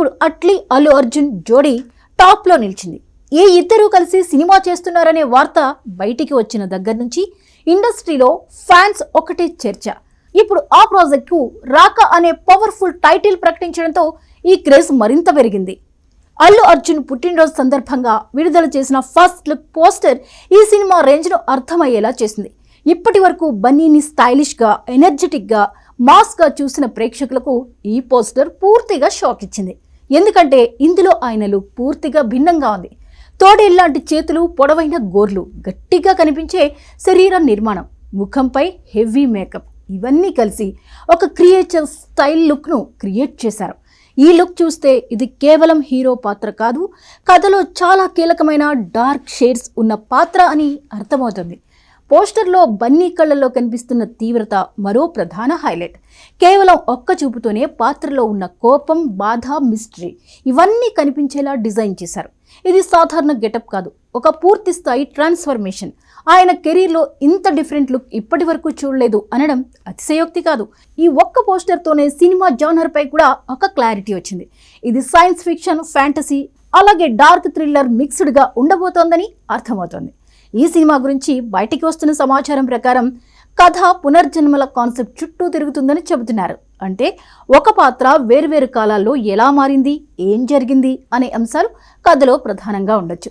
ఇప్పుడు అట్లీ అల్లు అర్జున్ జోడీ టాప్ లో నిలిచింది. ఈ ఇద్దరూ కలిసి సినిమా చేస్తున్నారనే వార్త బయటికి వచ్చిన దగ్గర నుంచి ఇండస్ట్రీలో ఫ్యాన్స్ ఒకటే చర్చ. ఇప్పుడు ఆ ప్రాజెక్ట్ కు రాక అనే పవర్ఫుల్ టైటిల్ ప్రకటించడంతో ఈ క్రేజ్ మరింత పెరిగింది. అల్లు అర్జున్ పుట్టినరోజు సందర్భంగా విడుదల చేసిన ఫస్ట్ లుక్ పోస్టర్ ఈ సినిమా రేంజ్ ను అర్థమయ్యేలా చేసింది. ఇప్పటి వరకు బన్నీని స్టైలిష్ గా, ఎనర్జెటిక్ గా, మాస్ గా చూసిన ప్రేక్షకులకు ఈ పోస్టర్ పూర్తిగా షాక్ ఇచ్చింది. ఎందుకంటే ఇందులో ఆయన లుక్ పూర్తిగా భిన్నంగా ఉంది. తోడేళ్లాంటి చేతులు, పొడవైన గోర్లు, గట్టిగా కనిపించే శరీర నిర్మాణం, ముఖంపై హెవీ మేకప్, ఇవన్నీ కలిసి ఒక క్రియేటివ్ స్టైల్ లుక్ ను క్రియేట్ చేశారు. ఈ లుక్ చూస్తే ఇది కేవలం హీరో పాత్ర కాదు, కథలో చాలా కీలకమైన డార్క్ షేడ్స్ ఉన్న పాత్ర అని అర్థమవుతుంది. పోస్టర్లో బన్నీ కళ్ళల్లో కనిపిస్తున్న తీవ్రత మరో ప్రధాన హైలైట్. కేవలం ఒక్క చూపుతోనే పాత్రలో ఉన్న కోపం, బాధ, మిస్టరీ ఇవన్నీ కనిపించేలా డిజైన్ చేశారు. ఇది సాధారణ గెటప్ కాదు, ఒక పూర్తి స్థాయి ట్రాన్స్ఫర్మేషన్. ఆయన కెరీర్లో ఇంత డిఫరెంట్ లుక్ ఇప్పటి వరకు చూడలేదు అనడం అతిశయోక్తి కాదు. ఈ ఒక్క పోస్టర్తోనే సినిమా జానర్ పై కూడా ఒక క్లారిటీ వచ్చింది. ఇది సైన్స్ ఫిక్షన్, ఫ్యాంటసీ, అలాగే డార్క్ థ్రిల్లర్ మిక్స్డ్గా ఉండబోతోందని అర్థమవుతోంది. ఈ సినిమా గురించి బయటికి వస్తున్న సమాచారం ప్రకారం కథ పునర్జన్మల కాన్సెప్ట్ చుట్టూ తిరుగుతుందని చెబుతున్నారు. అంటే ఒక పాత్ర వేర్వేరు కాలాల్లో ఎలా మారింది, ఏం జరిగింది అనే అంశాలు కథలో ప్రధానంగా ఉండొచ్చు.